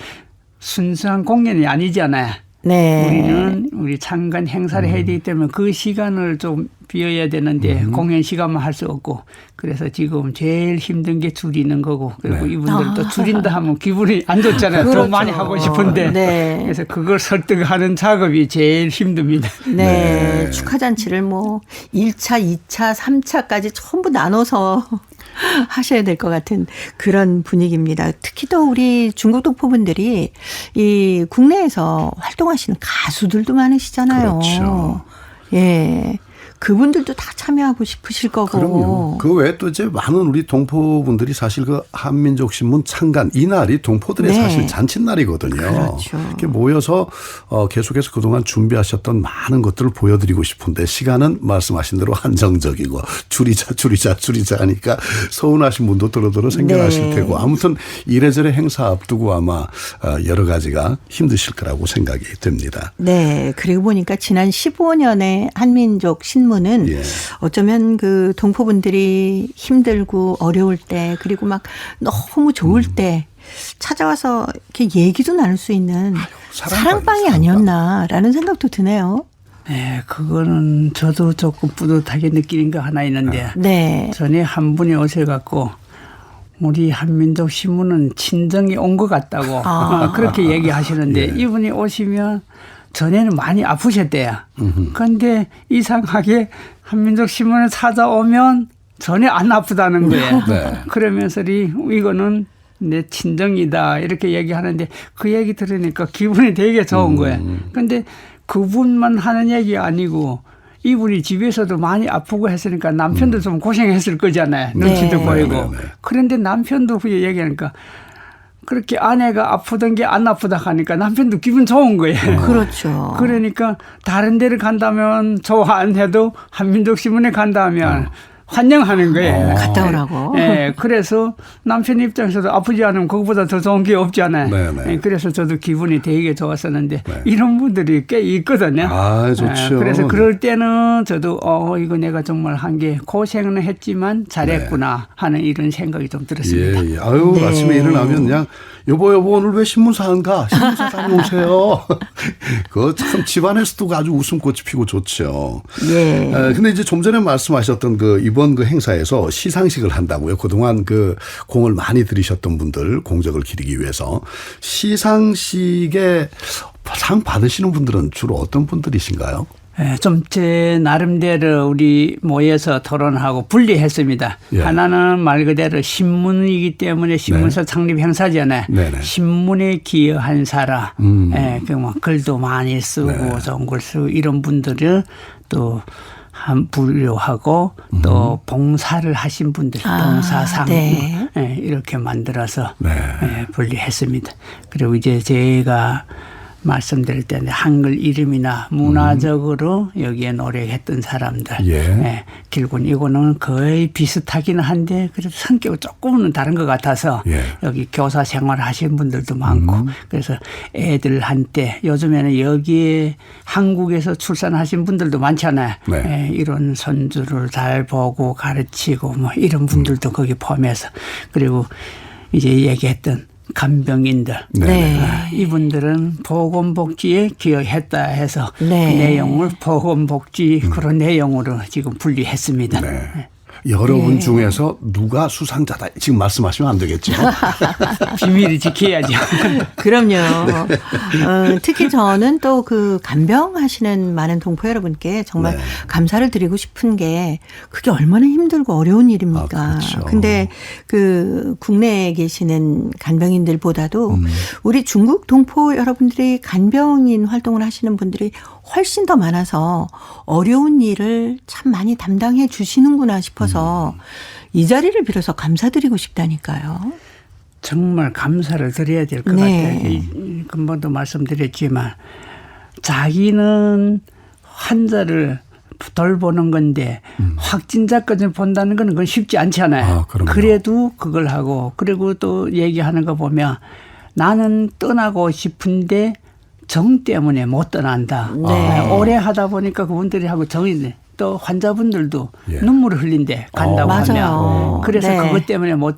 순수한 공연이 아니잖아요. 네. 우리는 우리 창간 행사를 해야 되기 때문에 그 시간을 좀 비워야 되는데 공연 시간만 할 수 없고 그래서 지금 제일 힘든 게 줄이는 거고 그리고 이분들도 줄인다 하면 기분이 안 좋잖아요. 그렇죠. 더 많이 하고 싶은데 그래서 그걸 설득하는 작업이 제일 힘듭니다. 네. 축하잔치를 뭐 1차, 2차, 3차까지 전부 나눠서 하셔야 될 것 같은 그런 분위기입니다. 특히 또 우리 중국 동포분들이 이 국내에서 활동하시는 가수들도 많으시잖아요. 그렇죠. 예. 그분들도 다 참여하고 싶으실 거고. 그럼요. 그 외에 또 이제 많은 우리 동포분들이 사실 그 한민족 신문 창간 이날이 동포들의 사실 잔칫날이거든요. 그렇죠. 이렇게 모여서 계속해서 그동안 준비하셨던 많은 것들을 보여드리고 싶은데 시간은 말씀하신 대로 한정적이고 줄이자 하니까 서운하신 분도 도로도로 생겨나실 테고 아무튼 이래저래 행사 앞두고 아마 여러 가지가 힘드실 거라고 생각이 됩니다. 네. 그리고 보니까 지난 15년의 한민족 신문 은 어쩌면 그 동포분들이 힘들고 어려울 때 그리고 막 너무 좋을 때 찾아와서 이렇게 얘기도 나눌 수 있는 사랑방이 아니었나라는 생각도 드네요. 네, 그거는 저도 조금 뿌듯하게 느끼는 거 하나 있는데 전에 한 분이 오셔갖고 우리 한민족 신문은 친정이 온 것 같다고 그렇게 얘기하시는데 이분이 오시면 전에는 많이 아프셨대요. 그런데 이상하게 한민족 신문을 찾아오면 전혀 안 아프다는 거예요. 그러면서 이거는 내 친정이다 이렇게 얘기하는데 그 얘기 들으니까 기분이 되게 좋은 거예요. 그런데 그분만 하는 얘기 아니고 이분이 집에서도 많이 아프고 했으니까 남편도 좀 고생했을 거잖아요. 눈치도 보이고. 그런데 남편도 후에 얘기하니까 그렇게 아내가 아프던 게 안 아프다 하니까 남편도 기분 좋은 거예요. 그렇죠. 그러니까 다른 데를 간다면 좋아 안 해도 한민족 신문에 간다면 환영하는 거예요. 갔다 오라고. 네, 그래서 남편 입장에서도 아프지 않으면 그것보다 더 좋은 게 없잖아요. 네, 그래서 저도 기분이 되게 좋았었는데 이런 분들이 꽤 있거든요. 아, 좋죠. 그래서 그럴 때는 저도 이거 내가 정말 한 게 고생은 했지만 잘했구나 하는 이런 생각이 좀 들었습니다. 아유, 아침에 일어나면 그냥 여보 오늘 왜 신문사 안 가? 신문사 다녀오세요. 그거 참 집안에서도 아주 웃음꽃이 피고 좋죠. 근데 이제 좀 전에 말씀하셨던 이번 행사에서 시상식을 한다고요. 그동안 공을 많이 들이셨던 분들 공적을 기리기 위해서 시상식에 상 받으시는 분들은 주로 어떤 분들이신가요? 좀 제 나름대로 우리 모여서 토론하고 분리했습니다. 하나는 말 그대로 신문이기 때문에 신문사 창립 행사잖아요. 신문에 기여한 사람, 글도 많이 쓰고 좋은 글 쓰고 이런 분들을 또 분류하고 또 봉사를 하신 분들 봉사상 이렇게 만들어서 분리했습니다. 그리고 이제 제가 말씀드릴 때는 한글 이름이나 문화적으로 여기에 노력했던 사람들 길군 이거는 거의 비슷하기는 한데 그래도 성격은 조금은 다른 것 같아서 여기 교사 생활을 하신 분들도 많고 그래서 애들한테 요즘에는 여기에 한국에서 출산하신 분들도 많잖아요. 이런 손주를 잘 보고 가르치고 뭐 이런 분들도 거기 포함해서 그리고 이제 얘기했던 간병인들. 네. 이분들은 보건복지에 기여했다 해서 네. 그 내용을 보건복지 그런 내용으로 지금 분리했습니다. 네. 여러분 중에서 누가 수상자다 지금 말씀하시면 안 되겠죠. 비밀을 지켜야죠. 그럼요. 특히 저는 또 그 간병하시는 많은 동포 여러분께 정말 네. 감사를 드리고 싶은 게 그게 얼마나 힘들고 어려운 일입니까. 그렇죠. 근데 그 국내에 계시는 간병인들보다도 우리 중국 동포 여러분들이 간병인 활동을 하시는 분들이 훨씬 더 많아서 어려운 일을 참 많이 담당해 주시는구나 싶어서 이 자리를 빌어서 감사드리고 싶다니까요. 정말 감사를 드려야 될 것 네. 같아요. 금방도 말씀드렸지만 자기는 환자를 돌보는 건데 확진자까지 본다는 건 그건 쉽지 않잖아요. 그래도 그걸 하고 그리고 또 얘기하는 거 보면 나는 떠나고 싶은데 정 때문에 못 떠난다. 네. 오래 하다 보니까 그분들이 하고 정이 또 환자분들도 눈물을 흘린대 간다고 하면. 맞아요. 그래서 네. 그것 때문에 못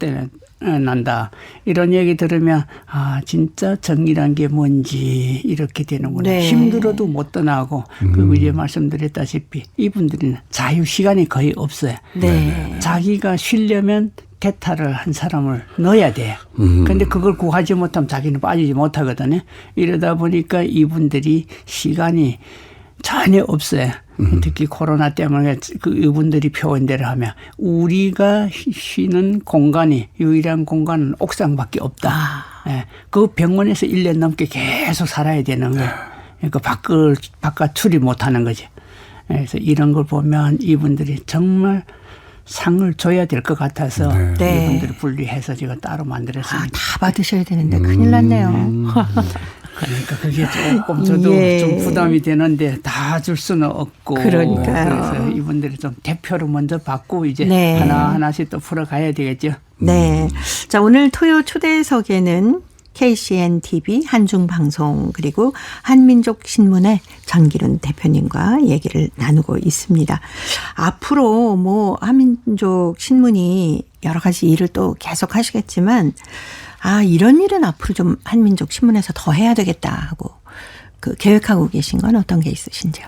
떠난다. 이런 얘기 들으면 아 진짜 정이란 게 뭔지 이렇게 되는구나. 네. 힘들어도 못 떠나고 그리고 이제 말씀드렸다시피 이분들은 자유 시간이 거의 없어요. 네. 자기가 쉬려면 대타를 한 사람을 넣어야 돼요. 그런데 그걸 구하지 못하면 자기는 빠지지 못하거든요. 이러다 보니까 이분들이 시간이 전혀 없어요. 특히 코로나 때문에 그 이분들이 표현대로 하면 우리가 쉬는 공간이 유일한 공간은 옥상밖에 없다. 예. 그 병원에서 1년 넘게 계속 살아야 되는 거예요. 그러니까 바깥 출입 못하는 거죠. 그래서 이런 걸 보면 이분들이 정말 상을 줘야 될 것 같아서 네. 이분들을 분리해서 제가 따로 만들었습니다. 다 받으셔야 되는데 큰일 났네요. 그러니까 그게 조금 저도 예. 좀 부담이 되는데 다 줄 수는 없고 그러니까요. 그래서 이분들이 좀 대표로 먼저 받고 이제 네. 하나하나씩 또 풀어가야 되겠죠. 네. 자, 오늘 토요 초대석에는 KCN TV, 한중방송 그리고 한민족 신문의 전기룬 대표님과 얘기를 나누고 있습니다. 앞으로 뭐 한민족 신문이 여러 가지 일을 또 계속 하시겠지만 이런 일은 앞으로 좀 한민족 신문에서 더 해야 되겠다 하고 그 계획하고 계신 건 어떤 게 있으신지요?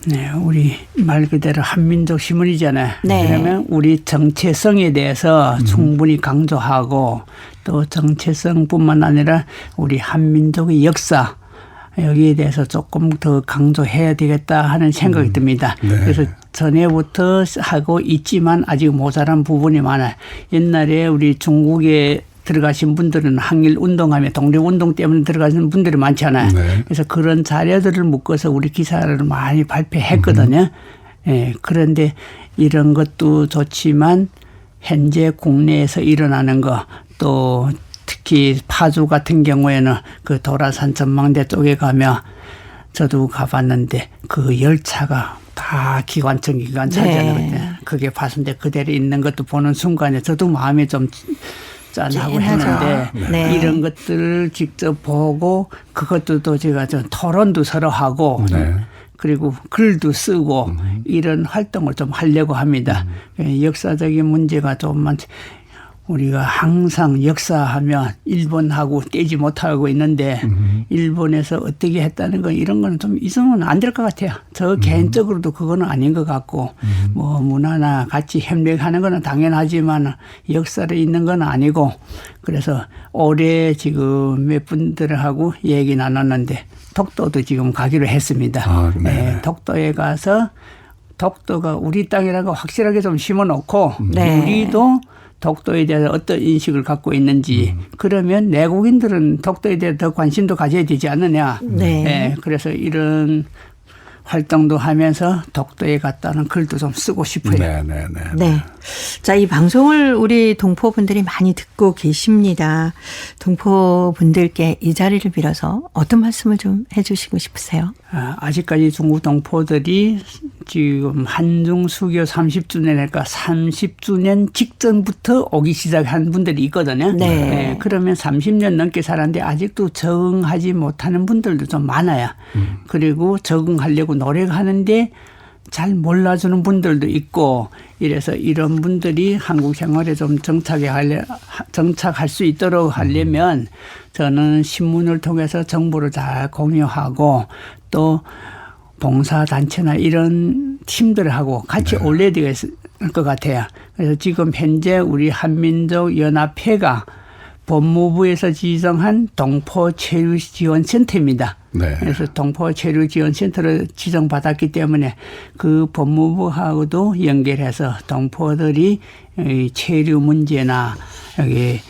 네, 우리 말 그대로 한민족 신문이잖아요. 네. 그러면 우리 정체성에 대해서 충분히 강조하고 또 정체성뿐만 아니라 우리 한민족의 역사 여기에 대해서 조금 더 강조해야 되겠다 하는 생각이 듭니다. 네. 그래서 전에부터 하고 있지만 아직 모자란 부분이 많아요. 옛날에 우리 중국에 들어가신 분들은 항일 운동하며 독립운동 때문에 들어가신 분들이 많잖아요. 네. 그래서 그런 자료들을 묶어서 우리 기사를 많이 발표했거든요. 예, 그런데 이런 것도 좋지만 현재 국내에서 일어나는 거 또 특히 파주 같은 경우에는 그 도라산 전망대 쪽에 가면 저도 가봤는데 그 열차가 다 기관총 기관차잖아요. 네. 그게 파순대 그대로 있는 것도 보는 순간에 저도 마음이 좀 짠하고 했는데 네. 이런 것들을 직접 보고 그것도 또 제가 좀 토론도 서로 하고 그리고 글도 쓰고 이런 활동을 좀 하려고 합니다. 역사적인 문제가 좀만 우리가 항상 역사하면 일본하고 떼지 못하고 있는데 일본에서 어떻게 했다는 거 이런 거는 좀 있으면 안 될 것 같아요. 저 개인적으로도 그거는 아닌 것 같고 뭐 문화나 같이 협력하는 거는 당연하지만 역사를 있는 건 아니고 그래서 올해 지금 몇 분들하고 얘기 나눴는데 독도도 지금 가기로 했습니다. 네, 독도에 가서 독도가 우리 땅이라고 확실하게 좀 심어놓고 네. 우리도 독도에 대해서 어떤 인식을 갖고 있는지 그러면 내국인들은 독도에 대해 더 관심도 가져야 되지 않느냐. 네. 네. 그래서 이런 활동도 하면서 독도에 갔다는 글도 좀 쓰고 싶어요. 네. 자, 이 방송을 우리 동포분들이 많이 듣고 계십니다. 동포분들께 이 자리를 빌어서 어떤 말씀을 좀 해 주시고 싶으세요? 아직까지 중국 동포들이 지금 한중 수교 30주년이니까 30주년 직전부터 오기 시작한 분들이 있거든요. 네. 네. 그러면 30년 넘게 살았는데 아직도 적응하지 못하는 분들도 좀 많아요. 그리고 적응하려고 노력하는데 잘 몰라주는 분들도 있고 이래서 이런 분들이 한국 생활에 좀 정착할 수 있도록 하려면 저는 신문을 통해서 정보를 잘 공유하고 또 봉사단체나 이런 팀들하고 같이 올려야 될 것 같아요. 그래서 지금 현재 우리 한민족연합회가 법무부에서 지정한 동포체류지원센터입니다. 네. 그래서 동포체류지원센터를 지정받았기 때문에 그 법무부하고도 연결해서 동포들이 체류 문제나 여기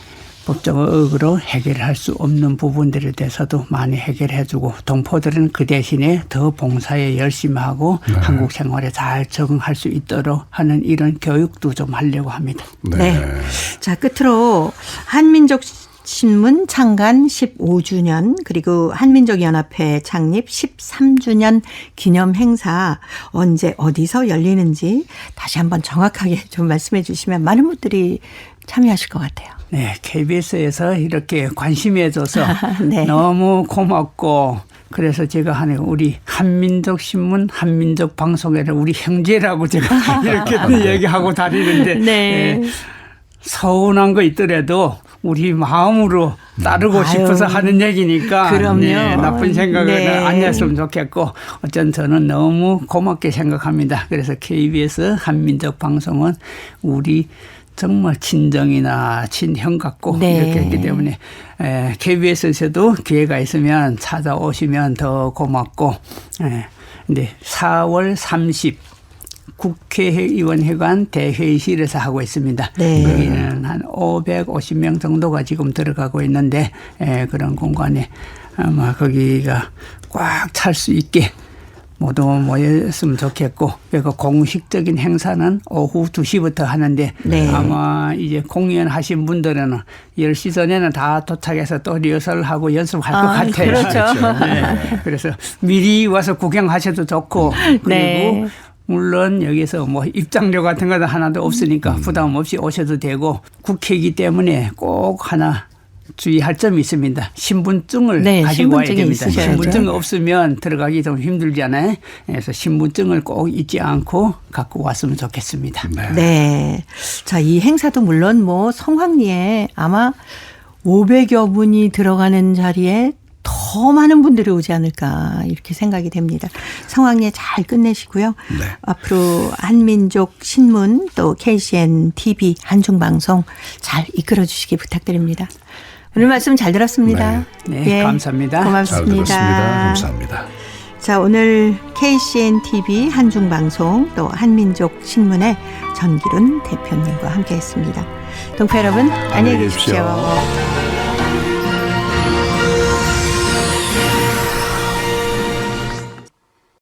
법적으로 해결할 수 없는 부분들에 대해서도 많이 해결해주고 동포들은 그 대신에 더 봉사에 열심히 하고 한국 생활에 잘 적응할 수 있도록 하는 이런 교육도 좀 하려고 합니다. 네. 자, 끝으로 한민족 신문 창간 15주년 그리고 한민족연합회 창립 13주년 기념 행사 언제 어디서 열리는지 다시 한번 정확하게 좀 말씀해 주시면 많은 분들이 참여하실 것 같아요. 네, KBS에서 이렇게 관심해줘서 네. 너무 고맙고 그래서 제가 하는 우리 한민족 신문, 한민족 방송에는 우리 형제라고 제가 이렇게 얘기하고 다니는데 네. 서운한 거 있더라도 우리 마음으로 따르고 싶어서 하는 얘기니까 그럼요. 네, 나쁜 생각은 네. 안 했으면 좋겠고 어쩐 저는 너무 고맙게 생각합니다. 그래서 KBS 한민족 방송은 우리 정말 친정이나 친형 같고 네. 이렇게 했기 때문에 KBS에서도 기회가 있으면 찾아오시면 더 고맙고 근데 4월 30 국회의원회관 대회의실에서 하고 있습니다. 네. 거기는 한 550명 정도가 지금 들어가고 있는데 그런 공간에 아마 거기가 꽉 찰 수 있게 모두 모였으면 좋겠고 그리고 공식적인 행사는 오후 2시부터 하는데 네. 아마 이제 공연하신 분들은 10시 전에는 다 도착해서 또 리허설하고 연습할 것 같아요. 그렇죠. 네. 그래서 미리 와서 구경하셔도 좋고 그리고 네. 물론 여기서 뭐 입장료 같은 거 하나도 없으니까 부담 없이 오셔도 되고 국회이기 때문에 꼭 하나 주의할 점이 있습니다. 신분증을 네, 가지고 와야 신분증이 됩니다. 있으셔야죠. 신분증이 없으면 들어가기 좀 힘들잖아요. 그래서 신분증을 꼭 잊지 않고 갖고 왔으면 좋겠습니다. 네. 자, 이 행사도 물론 뭐 성황리에 아마 500여 분이 들어가는 자리에 더 많은 분들이 오지 않을까 이렇게 생각이 됩니다. 성황리에 잘 끝내시고요. 네. 앞으로 한민족 신문 또 KCN TV 한중방송 잘 이끌어 주시기 부탁드립니다. 오늘 말씀 잘 들었습니다. 네, 감사합니다. 고맙습니다. 잘 들었습니다. 감사합니다. 자, 오늘 KCN TV 한중방송 또 한민족 신문의 전기룬 대표님과 함께했습니다. 동포 여러분 안녕히 계십시오.